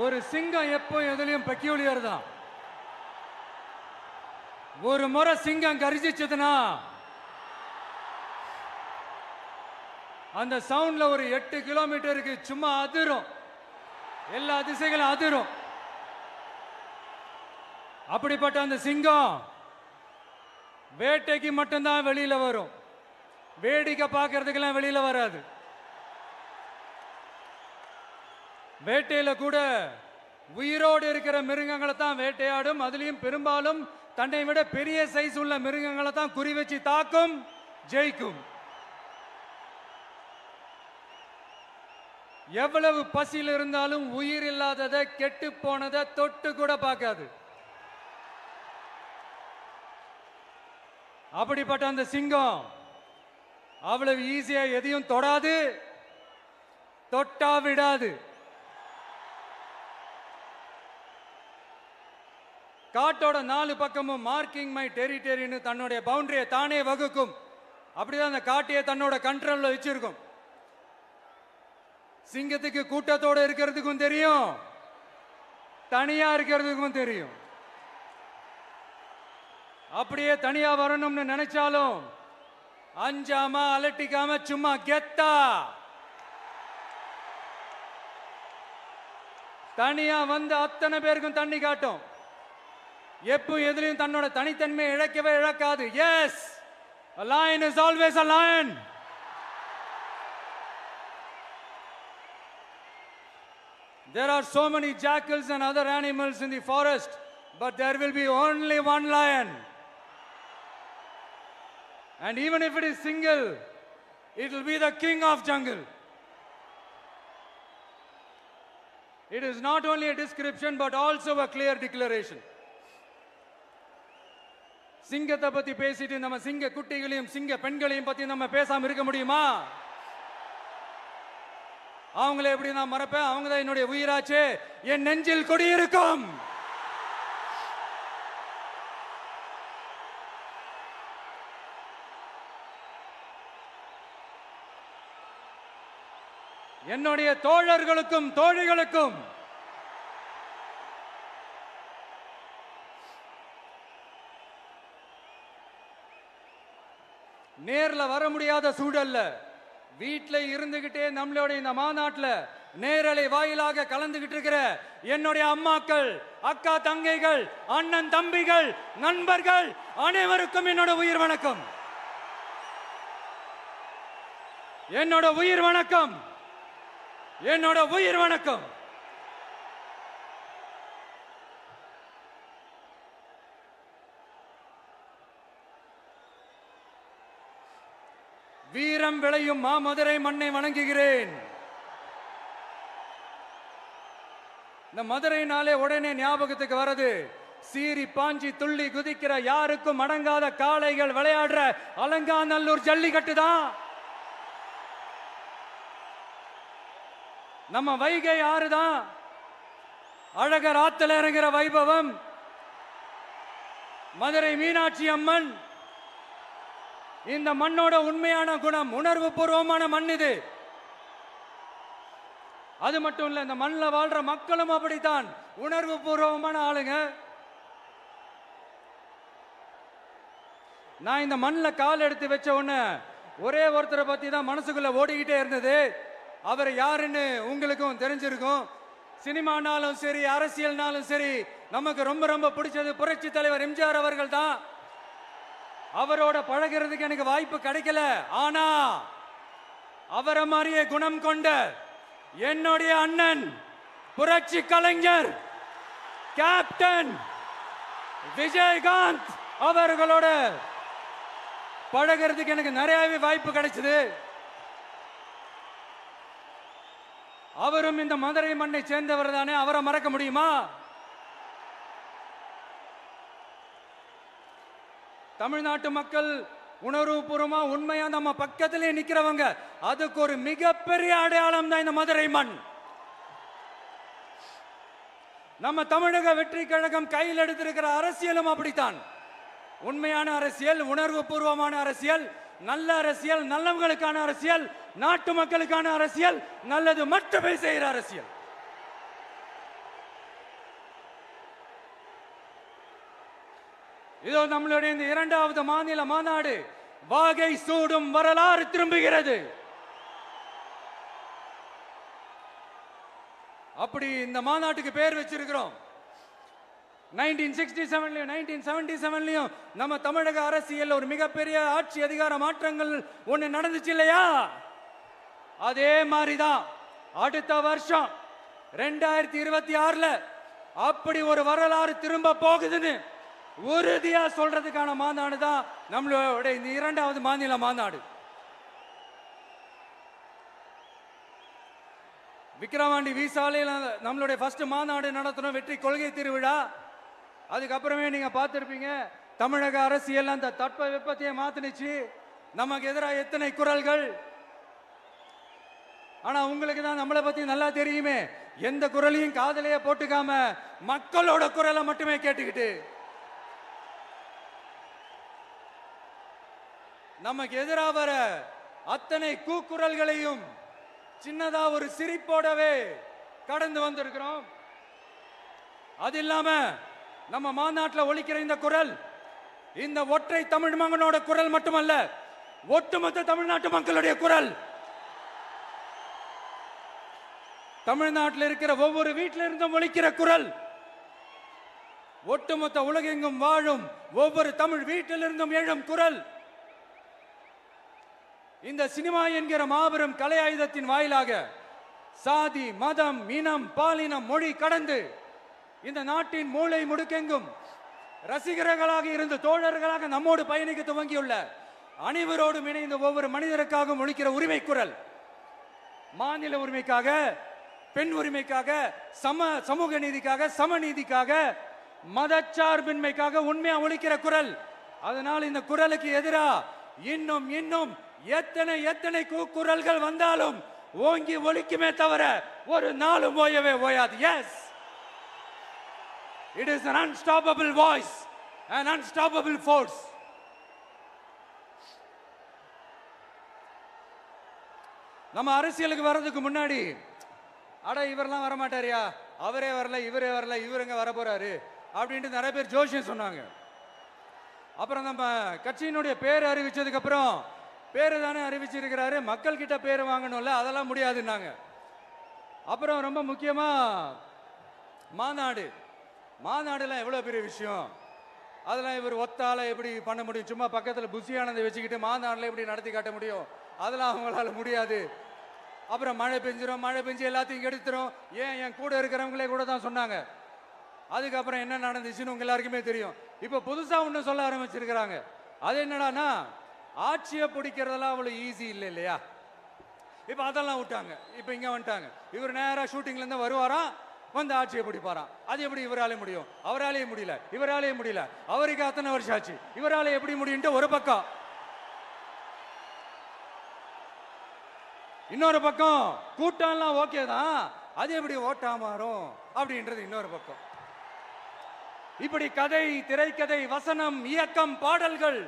ஒரு சிங்கம் எப்போ எதுலயும் பெக்யூலியர் தான். ஒரு முறை சிங்கம் கரிச்சிச்சதுன்னா அந்த சவுண்ட்ல ஒரு 8 கிலோமீட்டருக்கு சும்மா அதிரும், எல்லா திசைகளும் அதிரும். அப்படிப்பட்ட அந்த சிங்கம் வேட்டைக்கு மட்டும்தான் வெளியில வரும், வேடிக்கை பார்க்கறதுக்கெல்லாம் வெளியில வராது. வேட்டையில கூட உயிரோடு இருக்கிற மிருகங்களை தான் வேட்டையாடும். அதுலயும் பெரும்பாலும் தன்னை விட பெரிய சைஸ் உள்ள மிருகங்களை தான் குறி வச்சு தாக்கும், ஜெயிக்கும். எவ்வளவு பசியில் இருந்தாலும் உயிர் இல்லாததை, கெட்டு போனதை தொட்டு கூட பார்க்காது. அப்படிப்பட்ட அந்த சிங்கம் அவ்வளவு ஈஸியா எதையும் தொடாது, தொட்டா விடாது. காட்டோட 4 பக்கமும் மார்க்கிங் மை டெரிட்டரின்னு தன்னுடைய பவுண்டரியை தானே வகுக்கும். அப்படிதான் அந்த காட்டையே தன்னோட கண்ட்ரோல்ல வச்சிருக்கும். சிங்கத்துக்கு கூட்டத்தோட இருக்கிறதுக்கும் தெரியும், தனியா இருக்கிறதுக்கும் தெரியும். அப்படியே தனியா வரணும்னு நினைச்சாலும் அஞ்சாம அலட்டிக்காம சும்மா கெத்தா தனியா வந்து அத்தனை பேருக்கும் தண்ணி காட்டும். எப்போ எதிலையும் தன்னோட தனித்தன்மையை இழக்கவே இழக்காது. Yes, a lion is always a lion. There are so many jackals and other animals in the forest, but there will be only one lion. And even if it is single, it will be the king of jungle. It is not only a description but also a clear declaration. சிங்கத்தை பத்தி பேசிட்டு நம்ம சிங்க குட்டிகளையும் சிங்க பெண்களையும் பத்தி நம்ம பேசாம இருக்க முடியுமா? அவங்கள எப்படி நான் மறப்பேன்? அவங்க தான் என்னுடைய உயிராச்சே, என் நெஞ்சில் குடியிருக்கும். என்னுடைய தோழர்களுக்கும் தோழிகளுக்கும் நேர்ல வர முடியாத சூழல்ல வீட்டில் இருந்துகிட்டே நம்மளோட இந்த மாநாட்டில் நேரலை வாயிலாக கலந்துகிட்டு இருக்கிற என்னுடைய அம்மாக்கள், அக்கா தங்கைகள், அண்ணன் தம்பிகள், நண்பர்கள் அனைவருக்கும் என்னோட உயிர் வணக்கம். என்னோட உயிர் வணக்கம், என்னோட உயிர் வணக்கம். வீரம் விளையும் மாமதுரை மண்ணை வணங்குகிறேன். இந்த மதுரைனாலே உடனே ஞாபகத்துக்கு வரது சீறி பாஞ்சி துள்ளி குதிக்கிற யாருக்கும் அடங்காத காளைகள் விளையாடுற அலங்காநல்லூர் ஜல்லிக்கட்டு தான். நம்ம வைகை ஆறுதான் அழகர் ஆத்துல இறங்குற வைபவம். மதுரை மீனாட்சி அம்மன் இந்த மண்ணோட உண்மையான குணம், உணர்வு பூர்வமான மண் இது. அது மட்டும் இல்ல, இந்த மண்ணில் வாழ்ற மக்களும் அப்படித்தான் உணர்வு பூர்வமான ஆளுங்க. நான் இந்த மண்ணில் கால் எடுத்து வச்ச உடனே ஒரே ஒருத்தரை பத்தி தான் மனசுக்குள்ள ஓடிக்கிட்டே இருந்தது. அவர் யாருன்னு உங்களுக்கும் தெரிஞ்சிருக்கும். சினிமானாலும் சரி, அரசியல்னாலும் சரி, நமக்கு ரொம்ப ரொம்ப பிடிச்சது புரட்சி தலைவர் எம்ஜிஆர் அவர்கள் தான். அவரோட பழகிறதுக்கு எனக்கு வாய்ப்பு கிடைக்கல. ஆனா அவரை மாதிரியே குணம் கொண்ட என்னுடைய அண்ணன் புரட்சி கலைஞர் கேப்டன் விஜயகாந்த் அவர்களோட பழகிறதுக்கு எனக்கு நிறையவே வாய்ப்பு கிடைச்சது. அவரும் இந்த மதுரை மண்ணை சேர்ந்தவர் தானே, அவரை மறக்க முடியுமா? தமிழ்நாட்டு மக்கள் உணர்வுபூர்வமா உண்மையா நம்ம பக்கத்திலே நிக்கிறவங்க, அதுக்கு ஒரு மிகப்பெரிய அடையாளம் தான் இந்த மதுரை மண். நம்ம தமிழக வெற்றி கழகம் கையில் எடுத்திருக்கிற அரசியலும் அப்படித்தான். உண்மையான அரசியல், உணர்வு பூர்வமான அரசியல், நல்ல அரசியல், நல்லவங்களுக்கான அரசியல், நாட்டு மக்களுக்கான அரசியல், நல்லது மட்டுமே செய்கிற அரசியல். இதோ நம்மளுடைய இந்த இரண்டாவது மாநில மாநாடு வாகை சூடும் வரலாறு திரும்புகிறது. அப்படி இந்த மாநாட்டுக்கு பேர் வச்சிருக்கிறோம். 1967லயும் 1977லயும் நம்ம தமிழக அரசியல் ஒரு மிகப்பெரிய ஆட்சி அதிகார மாற்றங்கள் ஒண்ணு நடந்துச்சு இல்லையா? அதே மாதிரிதான் அடுத்த வருஷம் 2026ல அப்படி ஒரு வரலாறு திரும்ப போகுதுன்னு உறுதியா சொல்றதுக்கான மாநாடு தான் நம்மளோட இந்த இரண்டாவது மாநில மாநாடு. விக்கிரவாண்டி விசாலையில் நம்மளுடைய ஃபர்ஸ்ட் மாநாடு நடத்தணும், வெற்றி கொள்கை திருவிழா. அதுக்கப்புறமே நீங்க பார்த்திருப்பீங்க தமிழக அரசியல் அந்த தட்ப வெப்பத்தையே மாத்தினுச்சு. நமக்கு எதிராக எத்தனை குரல்கள். ஆனா உங்களுக்கு தான் நம்மளை பத்தி நல்லா தெரியுமே, எந்த குரலையும் காதலையே போட்டுக்காம மக்களோட குரலை மட்டுமே கேட்டுக்கிட்டு நமக்கு எதிராக வர அத்தனை கூக்குரல்களையும் சின்னதா ஒரு சிரிப்போடவே கடந்து வந்திருக்கிறோம். அது இல்லாம நம்ம மாநாட்டில் ஒலிக்கிற இந்த குரல் இந்த ஒற்றை தமிழ் மகனோட குரல் மட்டுமல்ல, ஒட்டுமொத்த தமிழ்நாட்டு மக்களுடைய குரல். தமிழ்நாட்டில் இருக்கிற ஒவ்வொரு வீட்டில இருந்தும் ஒலிக்கிற குரல், ஒட்டுமொத்த உலகெங்கும் வாழும் ஒவ்வொரு தமிழ் வீட்டிலிருந்தும் எழும் குரல். இந்த சினிமா என்கிற மாபெரும் கலை ஆயுதத்தின் வாயிலாக சாதி, மதம், இனம், பாலினம், மொழி கடந்து இந்த நாட்டின் மூளை முடுக்கெங்கும் ரசிகர்களாக இருந்து தோழர்களாக நம்மோடு பயணிக்க துவங்கியுள்ள அனைவரோடும் இணைந்த ஒவ்வொரு மனிதருக்காகவும் ஒலிக்கிற உரிமை குரல். மாநில உரிமைக்காக, பெண் உரிமைக்காக, சமூக நீதிக்காக, சமநீதிக்காக, மதச்சார்பின்மைக்காக உண்மையா ஒலிக்கிற குரல். அதனால் இந்த குரலுக்கு எதிராக இன்னும் இன்னும் எத்தனை எத்தனை குரல்கள் வந்தாலும் ஓங்கி ஒலிக்குமே தவிர ஒரு நாளும் ஓயவே ஓயாது. Yes, it is an unstoppable voice, an unstoppable force. நம்ம அரசியலுக்கு வர்றதுக்கு முன்னாடி அட இவரெல்லாம் வர மாட்டாரியா, அவரே வரல, இவரே வரல, இவருங்க வர போறாரு அப்படின்ட்டு நிறைய பேர் ஜோசியம் சொன்னாங்க. அப்புறம் நம்ம கட்சியினுடைய பேர் அறிவிச்சதுக்கு அப்புறம் பேரு தானே அறிவிச்சிருக்கிறாரு, மக்கள் கிட்ட பேர் வாங்கணும்ல, அதெல்லாம் முடியாதுன்னாங்க. அப்புறம் ரொம்ப முக்கியமா மாநாடுலாம் எவ்வளவு பெரிய விஷயம், அதெல்லாம் இவர் ஒத்தால எப்படி பண்ண முடியும், சும்மா பக்கத்தில் புஷியானதை வச்சுக்கிட்டு மாநாடுல எப்படி நடத்தி காட்ட முடியும், அதெல்லாம் அவங்களால முடியாது. அப்புறம் மழை பெஞ்சு எல்லாத்தையும் கெடுத்துரும். ஏன் என் கூட இருக்கிறவங்களே கூட தான் சொன்னாங்க. அதுக்கப்புறம் என்ன நடந்துச்சுன்னு உங்க எல்லாருக்குமே தெரியும். இப்ப புதுசா ஒண்ணு சொல்ல ஆரம்பிச்சிருக்கிறாங்க. அது என்னடானா, ஆட்சியை பிடிக்கிறதெல்லாம் அவ்வளவு ஈஸி இல்லை இல்லையா. இப்ப அதெல்லாம் விட்டாங்க, இப்ப இங்க வந்துட்டாங்க. இவர் நேரா ஷூட்டிங்ல இருந்து வருவாராம், வந்து ஆட்சியை பிடிப்பாராம். அது எப்படி இவராலே முடியும், அவராலேயே முடியல, இவராலேயே முடியல, அவருக்கு அத்தனை வருஷம் ஆச்சு, இவராலே எப்படி முடியும் ஒரு பக்கம். இன்னொரு பக்கம் கூட்டம்லாம் ஓகே தான், அது எப்படி ஓட்டா மாறும் அப்படின்றது இன்னொரு பக்கம். இப்படி கதை, திரைக்கதை, வசனம், இயக்கம், பாடல்கள்,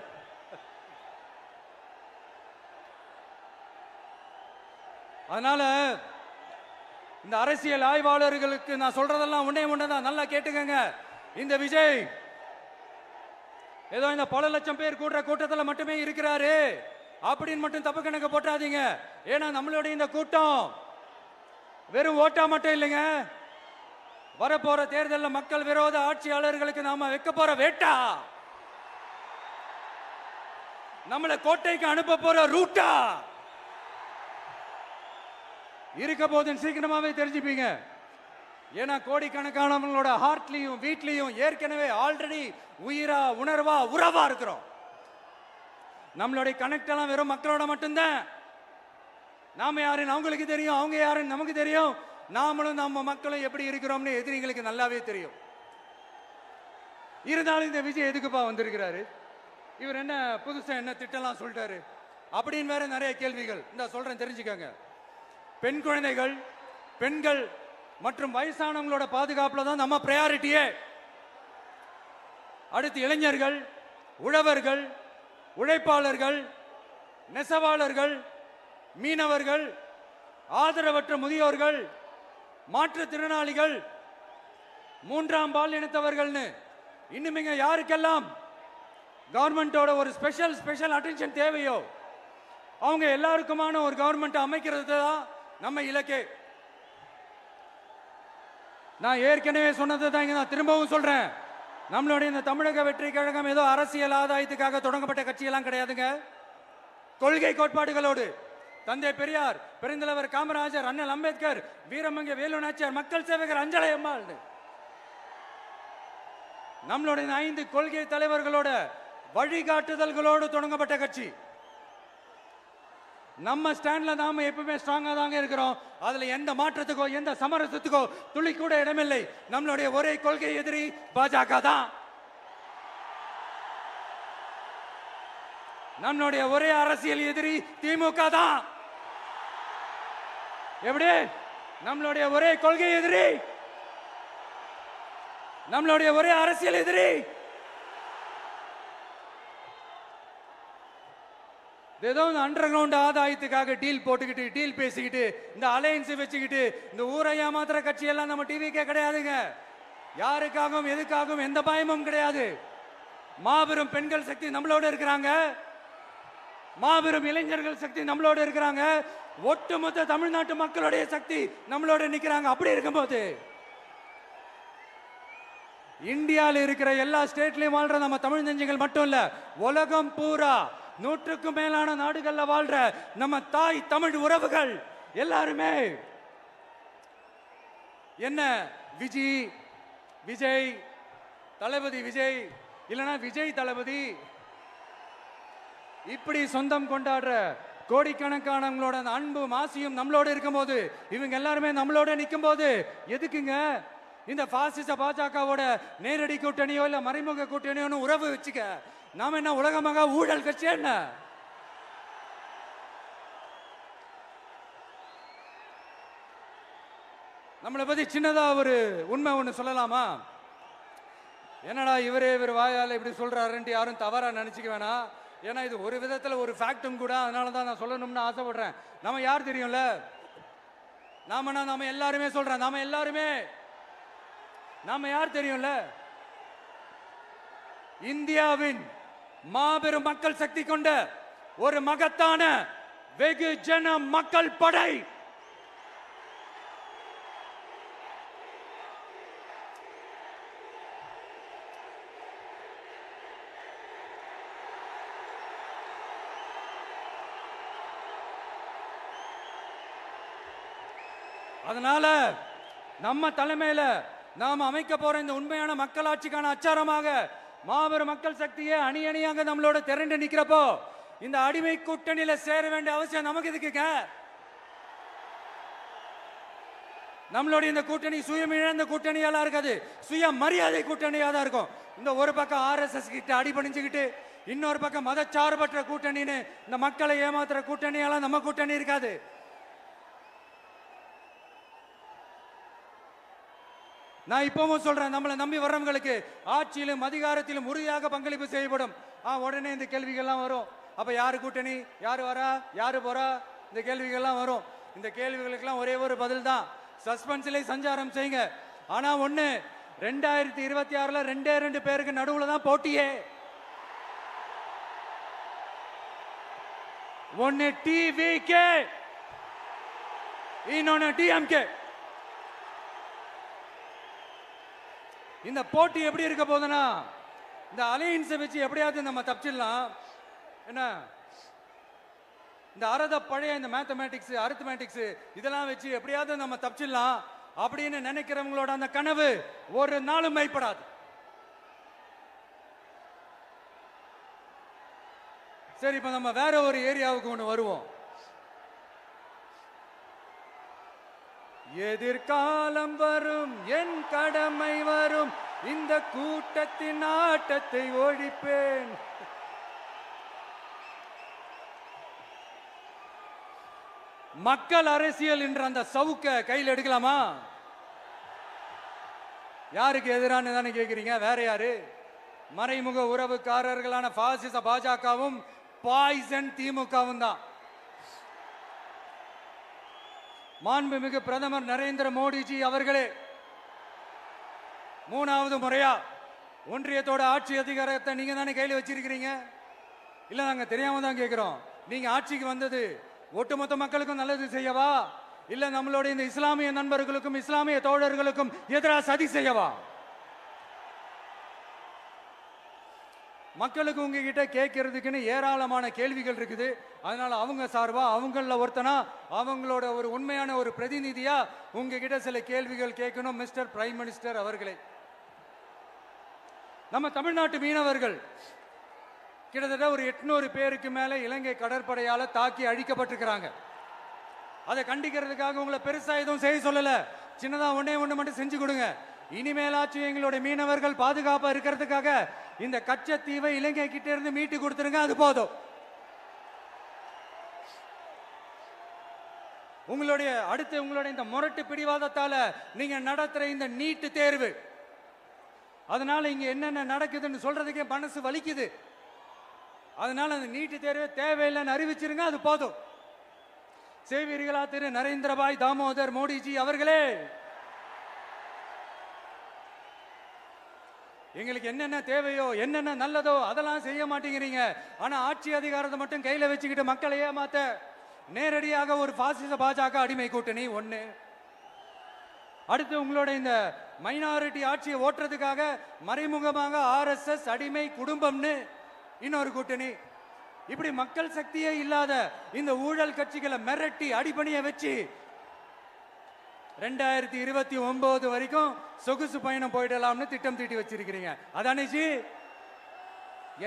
அதனால இந்த அரசியல் ஆய்வாளர்களுக்கு நான் சொல்றதெல்லாம் ஒன்னேதான், நல்லா கேட்டுக்கங்க. இந்த விஜய் ஏதோ இந்த பல லட்சம் பேர் கூடுற கூட்டத்தில் மட்டுமே இருக்கிறாரு அப்படின்னு மட்டும் தப்பு கணக்கு போட்டாதீங்க. ஏன்னா நம்மளுடைய இந்த கூட்டம் வெறும் ஓட்டா மட்டும் இல்லைங்க, வரப்போற தேர்தலில் மக்கள் விரோத ஆட்சியாளர்களுக்கு நாம வைக்க போற வேட்டா, நம்மளை கோட்டைக்கு அனுப்ப போற ரூட்டா இருக்க போதுன்னு சீக்கிரமாவே தெரிஞ்சுப்பீங்க. ஏன்னா கோடிக்கணக்கானவங்களோட ஹார்ட்லயும் வீட்லயும் ஏற்கனவே ஆல்ரெடி உயிரா, உணர்வா, உறவா இருக்கிறோம். நம்மளுடைய கனெக்ட் எல்லாம் வெறும் மக்களோட மட்டும்தான். நாம யாருன்னு அவங்களுக்கு தெரியும், அவங்க யாருன்னு நமக்கு தெரியும். நாமளும் நம்ம மக்களும் எப்படி இருக்கிறோம்னு எதிரிங்களுக்கு நல்லாவே தெரியும். இருந்தாலும் இந்த விஜய் எதுக்குப்பா வந்திருக்கிறாரு, இவர் என்ன புதுசா என்ன திட்டம்லாம் சொல்லிட்டாரு அப்படின்னு வேற நிறைய கேள்விகள். இந்த சொல்றேன் தெரிஞ்சுக்கங்க. பெண் குழந்தைகள், பெண்கள் மற்றும் வயசானவங்களோட பாதுகாப்புல தான் நம்ம பிரையாரிட்டியே. அடுத்து இளைஞர்கள், உழவர்கள், உழைப்பாளர்கள், நெசவாளர்கள், மீனவர்கள், ஆதரவற்ற முதியோர்கள், மாற்றுத்திறனாளிகள், மூன்றாம் பால் இனத்தவர்கள்னு இன்னும் இங்க யாருக்கெல்லாம் கவர்மெண்டோட ஒரு ஸ்பெஷல் அட்டென்ஷன் தேவையோ அவங்க எல்லாருக்குமான ஒரு கவர்மெண்ட் அமைக்கிறது தான் நம்ம இலக்கே. நான் ஏற்கனவே சொன்னது தான் நான் திரும்பவும் சொல்றேன். நம்மளுடைய இந்த தமிழக வெற்றி கழகம் ஏதோ அரசியல் ஆதாயத்துக்காக தொடங்கப்பட்ட கட்சியெல்லாம் கிடையாதுங்க. கொள்கை கோட்பாடுகளோடு தந்தை பெரியார், பெருந்தலைவர் காமராஜர், அண்ணல் அம்பேத்கர், வீரமங்க வேலு நாச்சியார், மக்கள் சேவகர் அஞ்சலை அம்மாள், நம்மளுடைய 5 கொள்கை தலைவர்களோட வழிகாட்டுதல்களோடு தொடங்கப்பட்ட கட்சி. நம்ம ஸ்டாண்ட்ல நாம எப்பவுமே ஸ்ட்ராங்கா தாங்க இருக்கிறோம். அதுல எந்த மாற்றத்துக்கோ எந்த சமரசத்துக்கோ துளி கூட இடமில்லை. நம்மளுடைய ஒரே கொள்கை எதிரி பாஜக தான். நம்மளுடைய ஒரே அரசியல் எதிரி திமுக தான். எப்படி? நம்மளுடைய ஒரே கொள்கை எதிரி, நம்மளுடைய ஒரே அரசியல் எதிரி ஏதோ அண்டர் கிரவுண்ட் ஆதாயத்துக்காக டீல் போட்டுக்கிட்டு டீல் பேசிக்கிட்டு இந்த அலையன்ஸ் வச்சுக்கிட்டு இந்த ஊரை ஏமாத்துற கட்சி எல்லாம் நம்ம டிவிக்கே கிடையாதுங்க. யாருக்காகவும் எதுக்காகவும் எந்த பயமும் கிடையாது. மாபெரும் பெண்கள் சக்தி நம்மளோட இருக்கிறாங்க, மாபெரும் இளைஞர்கள் சக்தி நம்மளோட இருக்கிறாங்க, ஒட்டுமொத்த தமிழ்நாட்டு மக்களுடைய சக்தி நம்மளோட நிக்கிறாங்க. அப்படி இருக்கும்போது இந்தியாவில் இருக்கிற எல்லா ஸ்டேட்லயும் வாழ்ற நம்ம தமிழ் நெஞ்சங்கள் மட்டும் இல்ல, உலகம் பூரா 100க்கும் மேலான நாடுகள்ல வாழ்ற நம்ம தாய் தமிழ் உறவுகள் எல்லாருமே என்ன விஜய் தளபதி விஜய் இல்லனா விஜய் தளபதி இப்படி சொந்தம் கொண்டாடுற கோடிக்கணக்கானவங்களோட அன்பு மாசியும் நம்மளோட இருக்கும்போது, இவங்க எல்லாருமே நம்மளோட நிற்கும் போது எதுக்குங்க இந்த பாசிச பாஜகவோட நேரடி கூட்டணியோ இல்ல மறைமுக கூட்டணியோ உறவு வச்சுக்க? நாம என்ன உலகமாக ஊழல் கட்சி? என்ன நம்மளை பத்தி சின்னதா ஒரு உண்மை ஒண்ணு சொல்லலாமா? என்னடா இவர் வாயால இப்படி சொல்றாருன்ட்டு யாரும் தவறா நினைச்சுக்க வேணாம். ஏன்னா இது ஒரு விதத்துல ஒரு ஃபேக்டும் கூட. அதனாலதான் நான் சொல்லணும்னு ஆசைப்படுறேன். நம்ம யார் தெரியும்ல? நாம எல்லாருமே சொல்றேன். நாம யார் தெரியும்ல? இந்தியாவின் மாபெரும் மக்கள் சக்தி கொண்ட ஒரு மகத்தான வெகுஜன மக்கள் படை. அதனால நம்ம தலைமையில நாம் அமைக்க போற இந்த உண்மையான மக்களாட்சிக்கான அச்சாரமாக மாபெரும் மக்கள் சக்தியை அணி அணியாக நம்மளோட திரண்டு நிக்கிறப்போ இந்த அடிமை கூட்டணியில சேர வேண்டிய அவசியம் நமக்கு எதுக்குங்க? நம்மளுடைய இந்த கூட்டணி சுயமிழந்த கூட்டணியெல்லாம் இருக்காது, சுய மரியாதை கூட்டணியா தான் இருக்கும். இந்த ஒரு பக்கம் RSS கிட்ட அடிபணிஞ்சுக்கிட்டு, இன்னொரு பக்கம் மதச்சார்பற்ற கூட்டணின்னு இந்த மக்களை ஏமாத்துற கூட்டணியெல்லாம் நம்ம கூட்டணி இருக்காது. நான் இப்பவும் சொல்றேன், நம்மளை நம்பி வர்றவங்களுக்கு ஆட்சியிலும் அதிகாரத்திலும் உறுதியாக பங்களிப்பு செய்யப்படும். உடனே இந்த கேள்விகள்லாம் வரும். அப்ப யாரு கூட்டணி, யாரு வரா, யாரு போறா, இந்த கேள்விகள்லாம் வரும். இந்த கேள்விகளுக்கெல்லாம் ஒரே ஒரு பதில் தான், சஸ்பென்ஸ்ல சஞ்சாரம் செய்யுங்க. ஆனா ஒண்ணு, 2026ல 2 பேருக்கு நடுவுல தான் போட்டியே. ஒன்னு TVK, இன்னொன்னு DMK. இந்த போட்டி எப்படி இருக்க போதுன்னா, இந்த அலையன்ஸை வச்சு எப்படியாவது நம்ம தப்பிச்சிடலாம். என்ன இந்த பழைய இந்த மேத்தமேட்டிக்ஸ் அரித்மேட்டிக்ஸ் இதெல்லாம் வச்சு எப்படியாவது நம்ம தப்பிச்சிடலாம் அப்படின்னு நினைக்கிறவங்களோட அந்த கனவு ஒரு நாளும் மைப்படாது. சரி, இப்ப நம்ம வேற ஒரு ஏரியாவுக்கு ஒன்று வருவோம். எதிர்காலம் வரும், என் கடமை வரும், இந்த கூட்டத்தின் ஆட்டத்தை ஒழிப்பேன். மக்கள் அரசியல் என்ற அந்த சவுக்க கையில் எடுக்கலாமா? யாருக்கு எதிரான தானே கேட்கிறீங்க? வேற யாரு? மறைமுக உறவுக்காரர்களான பாசிச பாஜகவும் பாய்சன் திமுகவும் தான். மாண்புமிகு பிரதமர் நரேந்திர மோடிஜி அவர்களே 3வது முறையா ஒன்றியத்தோட ஆட்சி அதிகாரத்தை நீங்க தானே கையில் வச்சிருக்கிறீங்க. இல்ல நாங்க தெரியாம தான் கேட்கிறோம். நீங்க ஆட்சிக்கு வந்தது ஒட்டுமொத்த மக்களுக்கும் நல்லது செய்யவா, இல்ல நம்மளுடைய இந்த இஸ்லாமிய நண்பர்களுக்கும் இஸ்லாமிய தோழர்களுக்கும் எதிராக சதி செய்யவா? மக்களுக்கு உங்ககிட்ட கேட்கறதுக்குன்னு ஏராளமான கேள்விகள் இருக்குது. அதனால அவங்க சார்பா அவங்கள ஒருத்தனா அவங்களோட ஒரு உண்மையான ஒரு பிரதிநிதியா உங்ககிட்ட சில கேள்விகள் கேட்கணும். மிஸ்டர் பிரைம் மினிஸ்டர் அவர்களே, நம்ம தமிழ்நாட்டு மீனவர்கள் கிட்டத்தட்ட ஒரு 800 பேருக்கு மேல இலங்கை கடற்படையால தாக்கி அழிக்கப்பட்டிருக்கிறாங்க. அதை கண்டிக்கிறதுக்காக உங்களை பெருசா எதுவும் செய்ய சொல்லல, சின்னதா ஒண்ணு மட்டும் செஞ்சு கொடுங்க. இனிமேலாச்சும் எங்களுடைய மீனவர்கள் பாதுகாப்பா இருக்கிறதுக்காக இந்த கச்சத்தீவை இலங்கை கிட்ட இருந்து மீட்டு கொடுத்துருங்க, அது போதும். உங்களுடைய இந்த முரட்டு பிடிவாதத்தால நீங்க நடத்துற இந்த நீட்டு தேர்வு, அதனால இங்க என்னென்ன நடக்குதுன்னு சொல்றதுக்கே மனசு வலிக்குது. அதனால அந்த நீட்டு தேர்வு தேவையில்லைன்னு அறிவிச்சிருங்க, அது போதும். செய்வீர்களா திரு நரேந்திரபாய் தாமோதர் மோடிஜி அவர்களே? எங்களுக்கு என்னென்ன தேவையோ என்னென்ன நல்லதோ அதெல்லாம் செய்ய மாட்டேங்கிறீங்க. ஆனா ஆட்சி அதிகாரத்தை மட்டும் கையில வச்சுக்கிட்டு மக்களை ஏமாத்த நேரடியாக ஒரு பாசிச பாஜக அடிமை கூட்டணி ஒண்ணு. அடுத்து உங்களோட இந்த மைனாரிட்டி ஆட்சியை ஓட்டுறதுக்காக மறைமுகமாக RSS அடிமை குடும்பம்னு இன்னொரு கூட்டணி. இப்படி மக்கள் சக்தியே இல்லாத இந்த ஊழல் கட்சிகளை மிரட்டி அடிபணிய வச்சு 2029 வரைக்கும் சொகுசு பயணம் போயிடலாம்னு திட்டம் தீட்டி வச்சிருக்கிறீங்க. அதானே ஜி?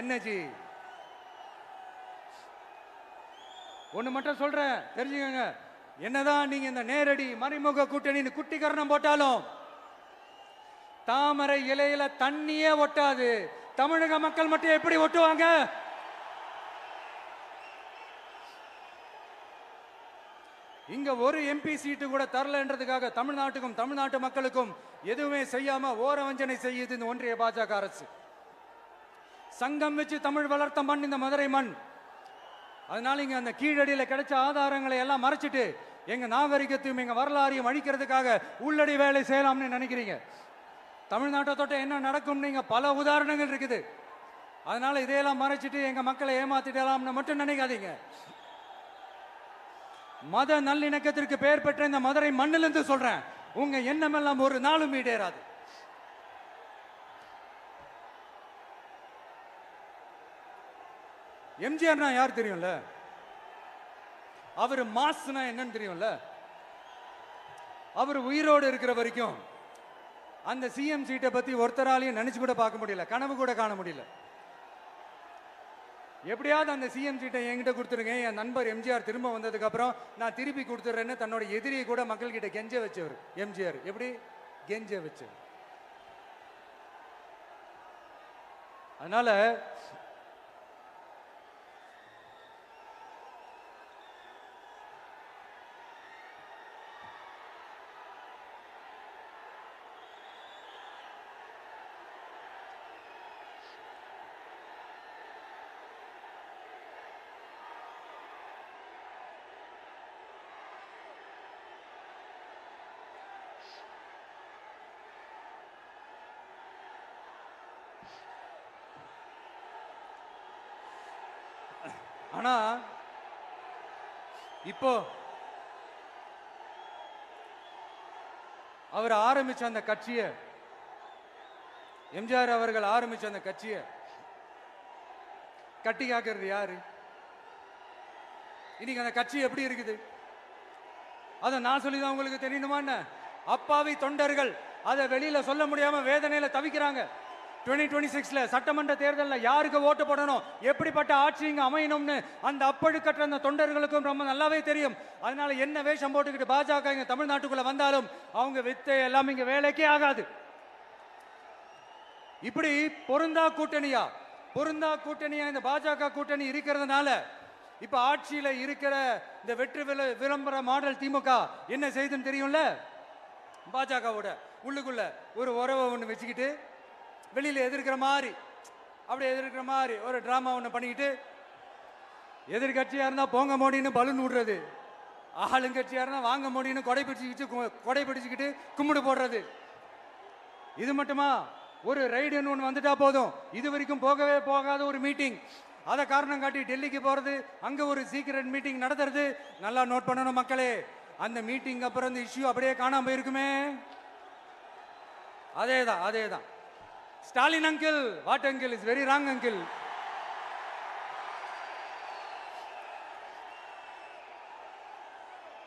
என்ன ஜி? ஒண்ணு மட்டும் சொல்றேன், தெரிஞ்சுக்கங்க. என்னதான் நீங்க இந்த நேரடி மறைமுக கூட்டணி குட்டிகரணம் போட்டாலும் தாமரை இலையில தண்ணியே ஒட்டாது. தமிழக மக்கள் மட்டும் எப்படி ஒட்டுவாங்க? இங்க ஒரு MP சீட்டு கூட தரலன்றதுக்காக தமிழ்நாட்டுக்கும் தமிழ்நாட்டு மக்களுக்கும் எதுவுமே செய்யாம ஓரவஞ்சனை செய்யுது இந்த ஒன்றிய பாஜக அரசு. சங்கம் வச்சு தமிழ் வளர்த்த மண் இந்த மதுரை மண். அதனால இங்க அந்த கீழடியில கிடைச்ச ஆதாரங்களை எல்லாம் மறைச்சிட்டு எங்க நாகரிகத்தையும் எங்க வரலாறையும் அழிக்கிறதுக்காக உள்ளடி வேலை செய்யலாம்னு நினைக்கிறீங்க. தமிழ்நாட்டை தொட்ட என்ன நடக்கும் நீங்க பல உதாரணங்கள் இருக்குது. அதனால இதையெல்லாம் மறைச்சிட்டு எங்க மக்களை ஏமாத்திடலாம்னு மட்டும் நினைக்காதீங்க. மத நல்லிணக்கத்திற்கு பெயர் பெற்ற இந்த மதுரை மண்ணிலிருந்து சொல்றேன், உங்க எண்ணம் எல்லாம் ஒரு நாளும் ஈடேறாது. எம்ஜிஆர்னா யார் தெரியும்ல? அவர் மாஸ்னா என்னன்னு தெரியும்ல? அவர் உயிரோடு இருக்கிற வரைக்கும் அந்த CM சீட்டை பத்தி ஒருத்தராலையும் நினைச்சு கூட பார்க்க முடியல, கனவு கூட காண முடியல. எப்படியாவது அந்த CM சீட்டை என்கிட்ட கொடுத்துருங்க, என் நண்பர் எம்ஜிஆர் திரும்ப வந்ததுக்கு அப்புறம் நான் திருப்பி கொடுத்துறேன்னு தன்னோட எதிரியை கூட மக்கள் கிட்ட கெஞ்ச வச்சவர் எம்ஜிஆர். எப்படி கெஞ்ச வச்சவர்? அதனால ஆனா இப்போ அவர் ஆரம்பிச்ச அந்த கட்சியை, எம்ஜிஆர் அவர்கள் ஆரம்பிச்ச அந்த கட்சியை கட்டி காக்கிறது யாரு? இன்னைக்கு அந்த கட்சி எப்படி இருக்குது? அதை நான் சொல்லிதான் உங்களுக்கு தெரியணுமா என்ன? அப்பாவி தொண்டர்கள் அதை வெளியில சொல்ல முடியாம வேதனையில தவிக்கிறாங்க. 2026 சட்டமன்ற தேர்தலில் யாருக்கு ஓட்டு போடணும், எப்படிப்பட்ட ஆட்சி இங்க அமையணும்னு அந்த அப்பழுக்கற்ற அந்த தொண்டர்களுக்கும் ரொம்ப நல்லாவே தெரியும். அதனால என்ன வேஷம் போட்டுக்கிட்டு பாஜக இங்க தமிழ்நாட்டுக்குள்ள வந்தாலும் அவங்க வித்தை எல்லாம் இங்க வேலைக்கே ஆகாது. இப்படி பொருந்தா கூட்டணியா இந்த பாஜக கூட்டணி இருக்கிறதுனால இப்ப ஆட்சியில இருக்கிற இந்த வெற்றி விளம்பர மாடல் திமுக என்ன செய்யுதுன்னு தெரியும்ல? பாஜகவோட உள்ளுக்குள்ள ஒரு உறவை ஒண்ணு வச்சுக்கிட்டு வெளியில எதிர்க்கிற மாதிரி ஒரு டிராமா ஒண்ணு பண்ணிக்கிட்டு, எதிர்கட்சியா இருந்தா போங்க மோடின்னு பலூன் விடுறது, ஆளுங்கட்சியா இருந்தா வாங்க மோடின்னு கொடை பிடிச்சுக்கிட்டு கும்பிடு போடுறது. இது மட்டுமா? ஒரு ரைடுன்னு ஒன்று வந்துட்டா போதும். இது வரைக்கும் போகவே போகாத ஒரு மீட்டிங், அதை காரணம் காட்டி டெல்லிக்கு போறது, அங்க ஒரு சீக்கிரட் மீட்டிங் நடத்துறது. நல்லா நோட் பண்ணணும் மக்களே, அந்த மீட்டிங் அப்புறம் இந்த இஷ்யூ அப்படியே காணாம போயிருக்குமே. அதேதான் அதேதான். Stalin uncle, what uncle is very wrong uncle.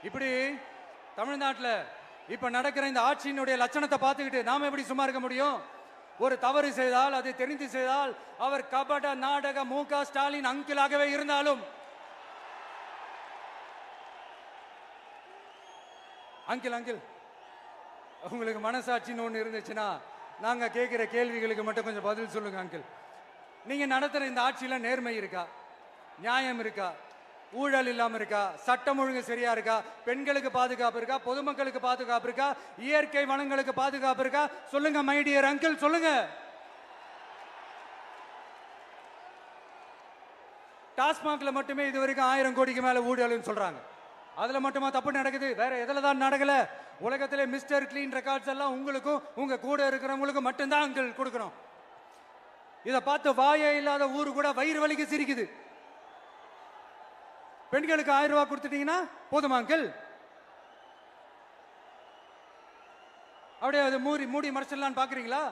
இப்படி தமிழ்நாட்டில் இப்ப நடக்கிற இந்த ஆட்சியினுடைய லட்சணத்தை பார்த்துக்கிட்டு நாம எப்படி சும்மா இருக்க முடியும்? ஒரு தவறு செய்தால், அது தெரிந்து செய்தால், அவர் கபட நாடக மு.க. ஸ்டாலின் அங்கிளாகவே இருந்தாலும், அங்கிள் அங்கிள் உங்களுக்கு மனசாட்சின்னு ஒன்று இருந்துச்சுன்னா நாங்க கேட்கிற கேள்விகளுக்கு மட்டும் கொஞ்சம் பதில் சொல்லுங்க அங்கிள். நீங்க நடத்துற இந்த ஆட்சியில நேர்மை இருக்கா? நியாயம் இருக்கா? ஊழல் இல்லாம இருக்கா? சட்டம் ஒழுங்கு சரியா இருக்கா? பெண்களுக்கு பாதுகாப்பு இருக்கா? பொதுமக்களுக்கு பாதுகாப்பு இருக்கா? இயற்கை வளங்களுக்கு பாதுகாப்பு இருக்கா? சொல்லுங்க மை டியர் அங்கிள், சொல்லுங்க. டாஸ்மாக்ல மட்டுமே இது வரைக்கும் 1000 கோடிக்கு மேல ஊழல்னு சொல்றாங்க. அதுல மட்டுமா தப்பு நடக்குது? வேற எதுல தான் நடக்கல? உலகத்திலே மிஸ்டர் கிளீன் ரெக்கார்ட்ஸ் எல்லாம் உங்களுக்கும் உங்க கூட இருக்கிறவங்களுக்கும் மட்டும்தான் அங்கிள் கொடுக்கணும். இதை பார்த்து வாயே இல்லாத ஊரு கூட வயிறு வலிக்கு சிரிக்குது. பெண்களுக்கு 1000 ரூபாய் கொடுத்துட்டீங்கன்னா போதுமா அங்கிள்? அப்படியே அது மூடி மறைச்சிடலான்னு பாக்குறீங்களா?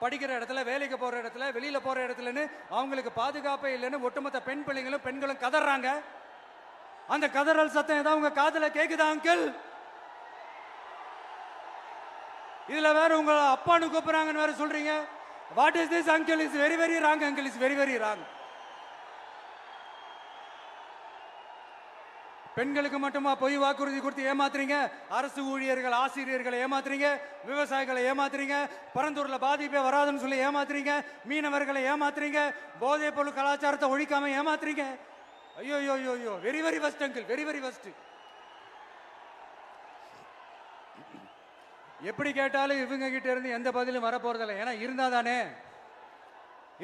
படிக்கிற இடத்துல, வேலைக்கு போற இடத்துல, வெளியில போற இடத்துலன்னு அவங்களுக்கு பாதுகாப்பே இல்லைன்னு ஒட்டுமொத்த பெண் பிள்ளைங்களும் பெண்களும் கதறாங்க. அந்த கதறல் சத்தம் ஏதாவது உங்க காதுல கேக்குதா அங்கிள்? இதுல வேற உங்க அப்பான்னு கூப்பிடுறாங்கன்னு வேற சொல்றீங்க. What is this uncle? Is very very wrong uncle, is very very wrong. பெண்களுக்கு மட்டுமா பொய் வாக்குறுதி கொடுத்து ஏமாத்துறீங்க? அரசு ஊழியர்கள், ஆசிரியர்களை ஏமாத்துறீங்க, விவசாயிகளை ஏமாத்துறீங்க, பரந்தூர்ல பாதிப்பே வராதுன்னு சொல்லி ஏமாத்துறீங்க, மீனவர்களை ஏமாத்துறீங்க, போதைப் பொருள் கலாச்சாரத்தை ஒழிக்காம ஏமாத்துறீங்க. ஐயோ ஐயோ ஐயோ, very very first uncle, very very first. எப்படி கேட்டாலும் இவங்க கிட்ட இருந்து எந்த பதிலும் வரப்போறதில்லை. ஏன்னா இருந்தா தானே.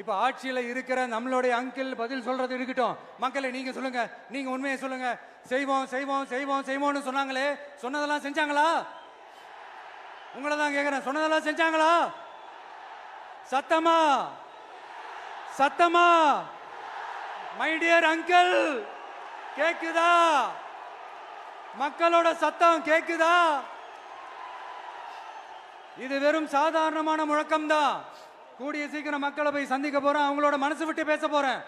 இப்ப ஆட்சியில இருக்கிற நம்மளுடைய அங்கிள் பதில் சொல்றது இருக்கட்டும். மக்களை நீங்க சொல்லுங்க, நீங்க உண்மையை சொல்லுங்க. செய்வோம் செய்வோம் செய்வோம் செய்வோம்னு சொன்னாங்களே, சொன்னதெல்லாம் செஞ்சாங்களா? உங்களை தான் கேட்கிறேன், சொன்னதெல்லாம் செஞ்சாங்களா? சத்தமா சத்தமா மை டியர் அங்கிள், கேக்குதா? மக்களோட சத்தம் கேக்குதா? இது வெறும் சாதாரணமான முழக்கம் தான். கூடிய சீக்கிரம் மக்களை போய் சந்திக்க போறேன், அவங்களோட மனசு விட்டு பேச போறேன்.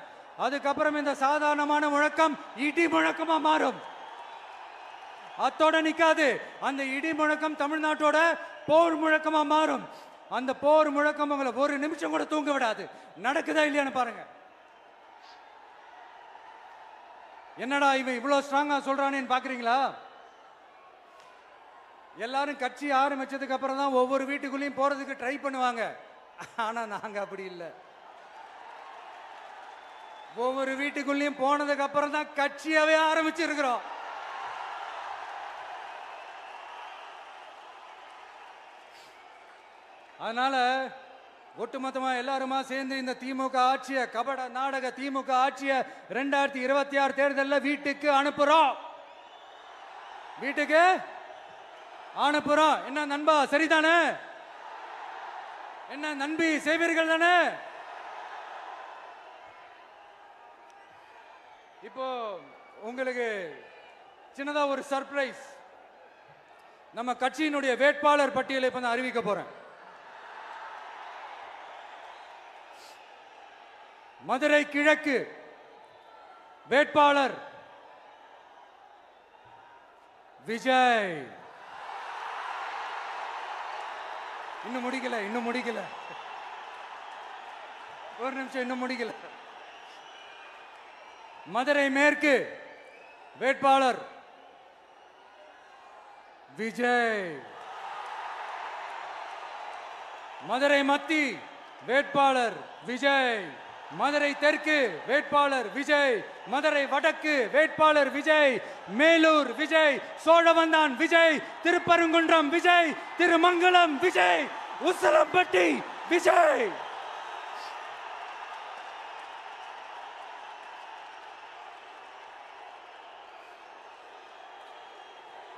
அதுக்கப்புறம் இந்த சாதாரணமான முழக்கம் இடி முழக்கமா மாறும். அத்தோட நிக்காது. அந்த இடி முழக்கம் தமிழ்நாட்டோட போர் முழக்கமா மாறும். அந்த போர் முழக்கம் உங்களை ஒரு நிமிஷம் கூட தூங்க விடாது. நடக்குதா இல்லையான்னு பாருங்க. என்னடா இவன் இவ்வளவு ஸ்ட்ராங்கா சொல்றானேன்னு பாக்குறீங்களா? எல்லாரும் கட்சி ஆரம்பிச்சதுக்கு அப்புறம் தான் ஒவ்வொரு வீட்டுக்குள்ளேயும் போறதுக்கு ட்ரை பண்ணுவாங்க. ஆனா நாங்க அப்படி இல்லை. ஒவ்வொரு வீட்டுக்குள்ளேயும் போனதுக்கு அப்புறம் தான் கட்சியாவே ஆரம்பிச்சிருக்கிறோம். அதனால ஒட்டுமொத்தமா எல்லாருமா சேர்ந்து இந்த திமுக ஆட்சிய, கபட நாடக திமுக ஆட்சிய 2026 தேர்தலில் வீட்டுக்கு அனுப்புறோம். வீட்டுக்கு அனுப்புறோம். என்ன நண்பா, சரிதானே? என்ன நண்பி, செய்வீர்கள் தானே? இப்போ உங்களுக்கு சின்னதா ஒரு சர்ப்ரைஸ். நம்ம கட்சியினுடைய வேட்பாளர் பட்டியலை இப்ப நான் அறிவிக்க போறேன். மதுரை கிழக்கு வேட்பாளர் விஜய். இன்னும் முடிக்கல, ஒரு நிமிஷம், இன்னும் முடிக்கல. மதுரை மேற்கு வேட்பாளர் விஜய். மதுரை மத்தி வேட்பாளர் விஜய். மதுரை தெற்கு வேட்பாளர் விஜய். மதுரை வடக்கு வேட்பாளர் விஜய். மேலூர் விஜய். சோழவந்தான் விஜய். திருப்பரங்குன்றம் விஜய். திருமங்கலம் விஜய். உசலம்பட்டி விஜய்.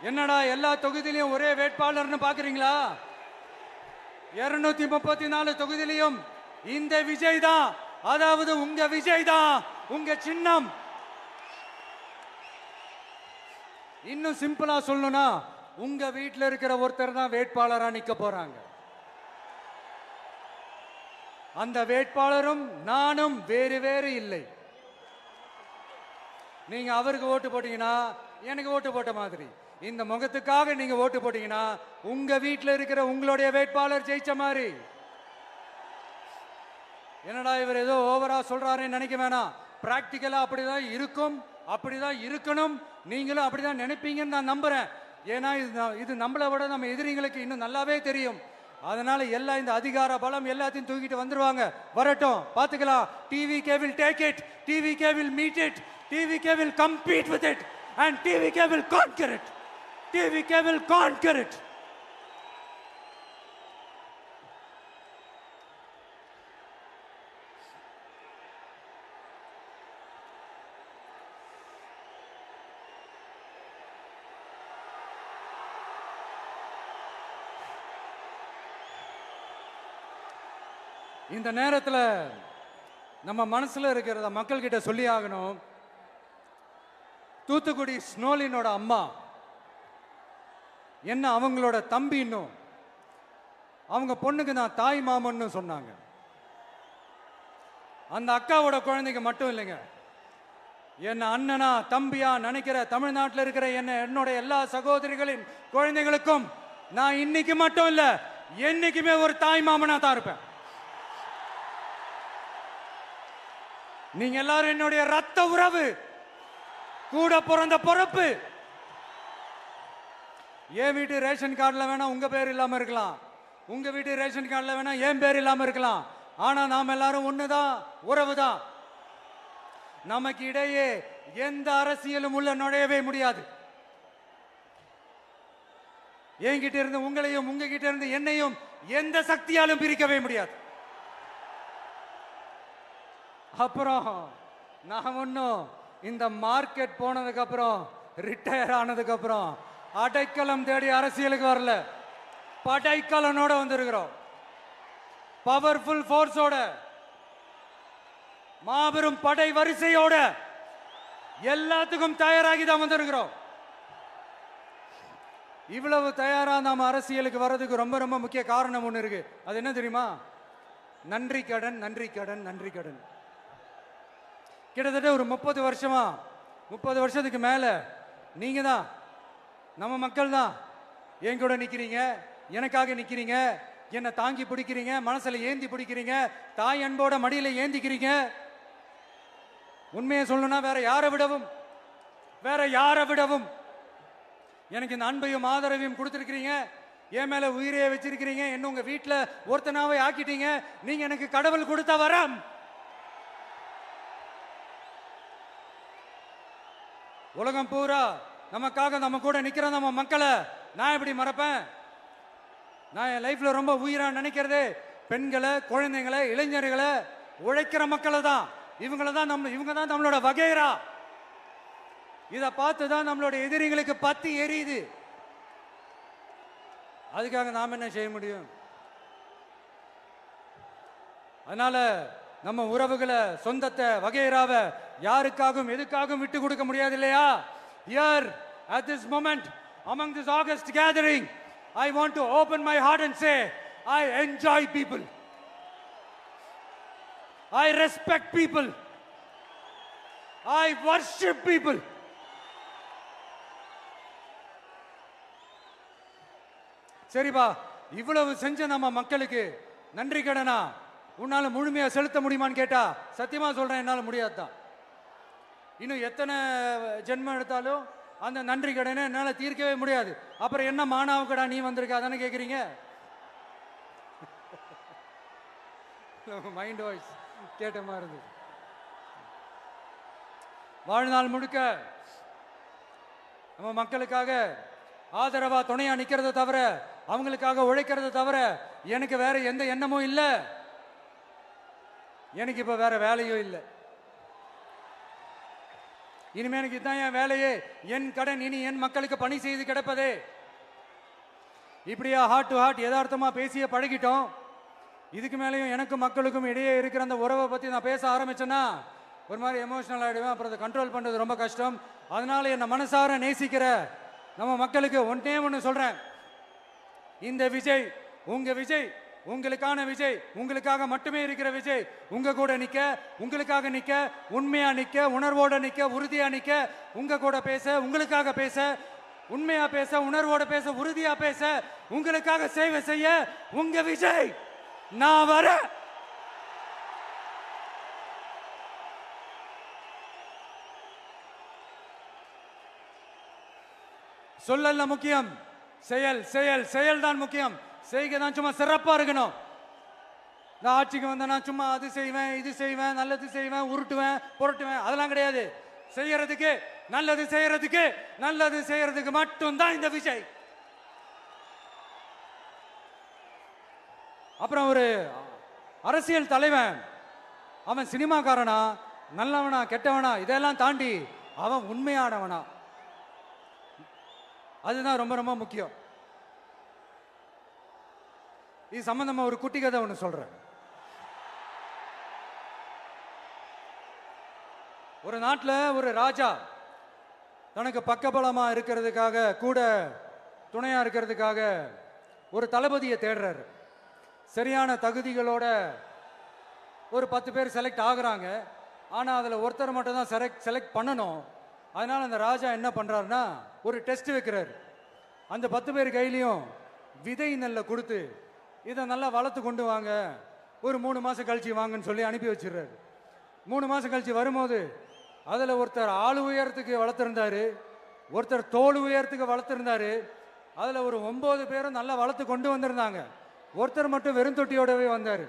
என்னடா எல்லா தொகுதியிலையும் ஒரே வேட்பாளர்னு பாக்குறீங்களா? 234 தொகுதியிலையும் இந்த விஜய் தான், அதாவது உங்க விஜய் தான் உங்க சின்னம். இன்னும் சிம்பிளா சொல்லணும்னா உங்க வீட்டில் இருக்கிற ஒருத்தர் தான் வேட்பாளரா நிக்க போறாங்க. அந்த வேட்பாளரும் நானும் வேறு வேறு இல்லை. நீங்க அவருக்கு ஓட்டு போட்டீங்கன்னா எனக்கு ஓட்டு போட்ட மாதிரி, இந்த முகத்துக்காக நீங்க ஓட்டு போட்டீங்கன்னா உங்க வீட்டில் இருக்கிற உங்களுடைய வேட்பாளர் ஜெயிச்ச மாதிரி. என்னடா இவர் ஏதோ ஓவரா சொல்றாருன்னு நினைக்க வேணாம். பிராக்டிக்கலா அப்படிதான் இருக்கும், அப்படிதான் இருக்கணும். நீங்களும் அப்படிதான் நினைப்பீங்கன்னு நான் நம்புறேன். ஏன்னா இது நம்மளை விட நம்ம எதிரிங்களுக்கு இன்னும் நல்லாவே தெரியும். அதனால எல்லாம் இந்த அதிகார பலம் எல்லாத்தையும் தூக்கிட்டு வந்துருவாங்க. வரட்டும், பாத்துக்கலாம். TVK will take it, TVK will meet it, TVK will compete with it and TVK will conquer it, TVK will conquer it. இந்த நேரத்தில் நம்ம மனசுல இருக்கிறத மக்கள் கிட்ட சொல்லி ஆகணும். தூத்துக்குடி ஸ்னோலினோட அம்மா என்ன அவங்களோட தம்பி, இன்னும் அவங்க பொண்ணுக்கு நான் தாய் மாமன்னு சொன்னாங்க. அந்த அக்காவோட குழந்தைங்க மட்டும் இல்லைங்க, என்ன அண்ணனா தம்பியா நினைக்கிற தமிழ்நாட்டில் இருக்கிற என்னோட எல்லா சகோதரிகளின் குழந்தைகளுக்கும் நான் இன்னைக்கு மட்டும் இல்ல, என்னைக்குமே ஒரு தாய் மாமனா தான் இருப்பேன். நீங்க எல்லாரும் என்னுடைய ரத்த உறவு, கூட பிறந்த பொறுப்பு. என் வீட்டு ரேஷன் கார்டுல வேணா உங்க பேர் இல்லாம இருக்கலாம், உங்க வீட்டு ரேஷன் கார்டுல வேணா என் பேர் இல்லாம இருக்கலாம். ஆனா நாம் எல்லாரும் ஒண்ணுதான், உறவுதான். நமக்கு இடையே எந்த அரசியலும் உள்ள நுழையவே முடியாது. என்கிட்ட இருந்து உங்களையும் உங்ககிட்ட இருந்து என்னையும் எந்த சக்தியாலும் பிரிக்கவே முடியாது. அப்புறம் நான் ஒன்னும் இந்த மார்க்கெட் போனதுக்கு அப்புறம், ரிட்டையர் ஆனதுக்கு அப்புறம் அடைக்கலம் தேடி அரசியலுக்கு வரல. படைக்கலனோட வந்திருக்கிறோம். பவர்ஃபுல் ஃபோர்ஸோட, மாபெரும் படை வரிசையோட, எல்லாத்துக்கும் தயாராகி தான் வந்திருக்கிறோம். இவ்வளவு தயாரா நாம அரசியலுக்கு வர்றதுக்கு ரொம்ப ரொம்ப முக்கிய காரணம் ஒண்ணு இருக்கு. அது என்ன தெரியுமா? நன்றி கடன், நன்றி கடன், நன்றி கடன். கிட்டத்தட்ட ஒரு 30 வருஷமா, 30 வருஷத்துக்கு மேல நீங்க தான், நம்ம மக்கள் தான் என் கூட நிக்கிறீங்க, எனக்காக நிக்கிறீங்க, என்னை தாங்கி பிடிக்கிறீங்க, மனசுல ஏந்தி பிடிக்கிறீங்க, தாய் அன்போட மடியில ஏந்திக்கிறீங்க. உண்மையை சொல்லணும்னா வேற யாரை விடவும் எனக்கு இந்த அன்பையும் ஆதரவையும் கொடுத்திருக்கிறீங்க. என் மேல உயிரையே வச்சிருக்கிறீங்க. என்ன உங்க வீட்டுல ஒருத்தனாவே ஆக்கிட்டீங்க. நீங்க எனக்கு கடவுள் கொடுத்த வரம். உலகம் பூரா நமக்காக நம்ம கூட நிக்கிற நம்ம மக்களை நான் எப்படி மறப்பேன்? நான் என் லைஃப்ல ரொம்ப உயிரா நினைக்கிறதே பெண்களை, குழந்தைங்களை, இளைஞர்களை, உழைக்கிற மக்களை தான். இவங்க தான் நம்மளோட வகைரா. இதை பார்த்து தான் நம்மளோட எதிரிகளுக்கு பத்தி எரியுது. அதுக்காக நாம் என்ன செய்ய முடியும்? அதனால நம்ம உறவுகளை, சொந்தத்தை, வகைராவை யாருக்காகவும் எதுக்காகவும் விட்டு கொடுக்க முடியாது இல்லையா? Here at this moment among this August gathering, I want to open my heart and say I enjoy people, I respect people, I worship people. சரிப்பா, இவ்வளவு செஞ்ச நம்ம மக்களுக்கு நன்றி கடனா உன்னால முழுமையா செலுத்த முடியுமான்னு கேட்டா சத்தியமா சொல்றேன், என்னால முடியாதுதான். இன்னும் எத்தனை ஜென்மம் எடுத்தாலும் அந்த நன்றி கடனை என்னால தீர்க்கவே முடியாது. அப்புறம் என்ன மானாவுக்கடா நீ வந்திருக்க அதானே கேக்குறீங்க? மைண்ட் வாய்ஸ் கேட்ட மாதிரி இருந்தது. வாழ்நாள் முழுக்க நம்ம மக்களுக்காக ஆதரவா துணையா நிக்கிறத தவிர, அவங்களுக்காக உழைக்கிறத தவிர எனக்கு வேற எந்த எண்ணமும் இல்லை. எனக்கு இப்ப வேற வேலையும் இல்லை. இனிமே எனக்கு இதுதான் என் வேலையே. என் கடன் இனி என் மக்களுக்கு பணி செய்து கிடப்பதே. இப்படியா ஹார்ட் டு ஹார்ட் யதார்த்தமா பேசிய பழகிட்டோம். இதுக்கு மேலேயும் எனக்கும் மக்களுக்கும் இடையே இருக்கிற அந்த உறவை பத்தி நான் பேச ஆரம்பிச்சேன்னா ஒரு மாதிரி எமோஷனல் ஆகிடுவேன். அப்புறம் அதை கண்ட்ரோல் பண்ணுறது ரொம்ப கஷ்டம். அதனால என்னை மனசார நேசிக்கிற நம்ம மக்களுக்கு ஒன்றே ஒன்று சொல்கிறேன். இந்த விஜய் உங்க விஜய், உங்களுக்கான விஜய், உங்களுக்காக மட்டுமே இருக்கிற விஜய். உங்க கூட நிற்க, உங்களுக்காக நிற்க, உண்மையா நிற்க, உணர்வோட நிற்க, உறுதியா நிற்க, உங்க கூட பேச, உங்களுக்காக பேச, உண்மையா பேச, உணர்வோட பேச, உறுதியா பேச, உங்களுக்காக சேவை செய்ய உங்க விஜய் நான் வர. சொல்லல முக்கியம், செயல் செயல் செயல் தான் முக்கியம். செய்கை தான் சும்மா சிறப்பா இருக்கணும். நான் ஆட்சிக்கு வந்தேன்னா சும்மா அது செய்வேன், இது செய்வேன், நல்லது செய்வேன், உருட்டுவேன், புரட்டுவேன், அதெல்லாம் கிடையாது. செய்யறதுக்கு நல்லது செய்யறதுக்கு நல்லது செய்யறதுக்கு மட்டும்தான் இந்த விஜய். அப்புறம் ஒரு அரசியல் தலைவன் அவன் சினிமாக்காரனா, நல்லவனா, கெட்டவனா, இதெல்லாம் தாண்டி அவன் உண்மையானவனா, அதுதான் ரொம்ப ரொம்ப முக்கியம். இது சம்பந்தமா ஒரு குட்டி கதை ஒன்று சொல்றேன். ஒரு நாட்டில் ஒரு ராஜா தனக்கு பக்கபலமா இருக்கிறதுக்காக, கூட துணையா இருக்கிறதுக்காக ஒரு தளபதியை தேடுறாரு. சரியான தகுதிகளோட ஒரு 10 பேர் செலக்ட் ஆகுறாங்க. ஆனால் அதில் ஒருத்தர் மட்டும் தான் செலக்ட் பண்ணணும். அதனால அந்த ராஜா என்ன பண்றாருன்னா ஒரு டெஸ்ட் வைக்கிறார். அந்த 10 பேர் கையிலையும் விதை நெல்லை கொடுத்து இதை நல்லா வளர்த்து கொண்டு வாங்க, ஒரு 3 மாசம் கழிச்சு வாங்கன்னு சொல்லி அனுப்பி வச்சிடுறாரு. 3 மாசம் கழிச்சு வரும்போது அதில் ஒருத்தர் ஆள் உயரத்துக்கு வளர்த்துருந்தாரு, ஒருத்தர் தோல் உயரத்துக்கு வளர்த்துருந்தாரு. அதில் ஒரு 9 பேரும் நல்லா வளர்த்து கொண்டு வந்திருந்தாங்க. ஒருத்தர் மட்டும் வெறும் தொட்டியோடவே வந்தார்.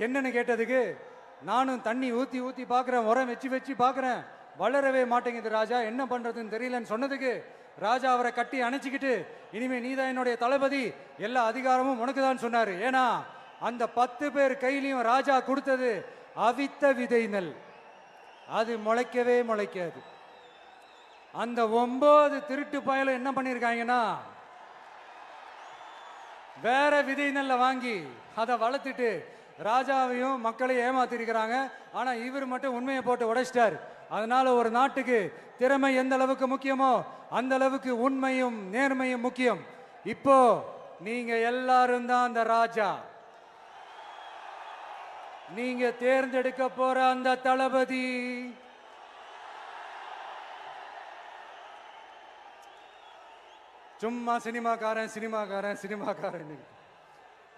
என்னன்னு கேட்டதுக்கு, நானும் தண்ணி ஊற்றி ஊற்றி பார்க்குறேன், உரம் வச்சு வச்சு பார்க்குறேன், வளரவே மாட்டேங்குது ராஜா, என்ன பண்ணுறதுன்னு தெரியலன்னு சொன்னதுக்கு ராஜா அவரை கட்டி அணைச்சிக்கிட்டு, இனிமே நீதான் என்னுடைய தளபதி, எல்லா அதிகாரமும் உனக்கு தான் சொன்னார். ஏன்னா அந்த 10 பேர் கையிலையும் ராஜா கொடுத்தது அவித்த விதை நெல், அது முளைக்கவே முளைக்காது. அந்த 9 திருட்டு பயலும் என்ன பண்ணியிருக்காங்கன்னா வேற விதை நெல்லை வாங்கி அதை வளர்த்துட்டு ராஜாவையும் மக்களையும் ஏமாத்திருக்கிறாங்க. ஆனா இவர் மட்டும் உண்மையை போட்டு உடைச்சிட்டார். அதனால ஒரு நாட்டுக்கு திறமை எந்த அளவுக்கு முக்கியமோ அந்த அளவுக்கு உண்மையும் நேர்மையும் முக்கியம். இப்போ நீங்க எல்லாரும் தான் அந்த ராஜா. நீங்க தேர்ந்தெடுக்க போற அந்த தளபதி சும்மா சினிமாக்காரன் சினிமாக்காரன் சினிமாக்காரன்.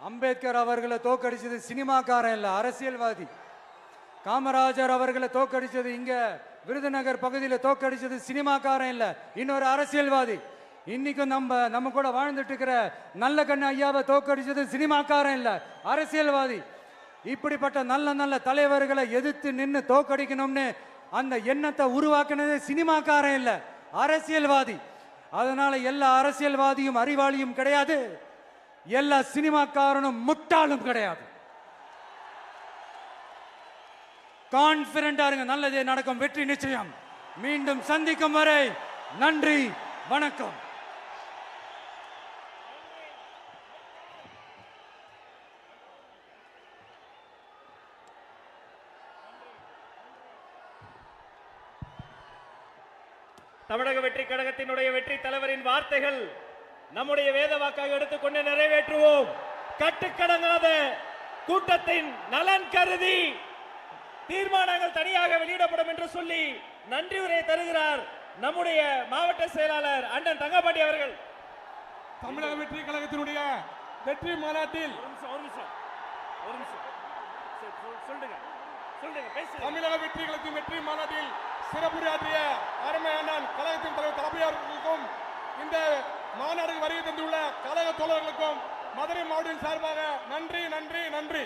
அம்பேத்கர் அவர்களை தோக்கடிச்சது சினிமாக்காரன் இல்ல, அரசியல்வாதி. காமராஜர் அவர்களை தோக்கடிச்சது, இங்க விருதுநகர் பகுதியில் தோக்கடிச்சது சினிமாக்காரன் இல்ல, இன்னொரு அரசியல்வாதி. இன்னைக்கும் நம்ம கூட வாழ்ந்துட்டு இருக்கிற நல்ல கண்ணு ஐயாவை தோக்கடிச்சது சினிமாக்காரன் இல்ல, அரசியல்வாதி. இப்படிப்பட்ட நல்ல நல்ல தலைவர்களை எதிர்த்து நின்று தோக்கடிக்கணும்னு அந்த எண்ணத்தை உருவாக்குனது சினிமாக்காரன் இல்ல, அரசியல்வாதி. அதனால எல்லா அரசியல்வாதியும் அறிவாளியும் கிடையாது, எல்லா சினிமாக்காரனும் முட்டாளும் கிடையாது. கான்பிடண்டா இருங்க, நல்லதே நடக்கும், வெற்றி நிச்சயம். மீண்டும் சந்திக்கும் வரை நன்றி, வணக்கம். தமிழக வெற்றி கழகத்தினுடைய வெற்றி தலைவரின் வார்த்தைகள் நம்முடைய வேத வாக்காக எடுத்துக்கொண்டு நிறைவேற்றுவோம். கட்டுக்கடங்காத கூட்டத்தின் நலன் கருதி தீர்மானங்கள் தனியாக வெளியிடப்படும் என்று சொல்லி நன்றி உரை தருகிறார் நம்முடைய மாவட்ட செயலாளர் அண்ணன் தங்கபாண்டி அவர்கள். தமிழக வெற்றி கழகத்தினுடைய வெற்றி மாநாட்டில் தமிழக வெற்றி கழகத்தின் வெற்றி மாநாட்டில் சிறப்புரையாற்றிய அருமை அண்ணன் கழகத்தின் தலைவர் தளபதியாளர்களுக்கும் இந்த மாநாடுக்கு வருகை தந்துள்ள கழக தோழர்களுக்கும் மதுரை மாவட்டத்தின் சார்பாக நன்றி நன்றி நன்றி.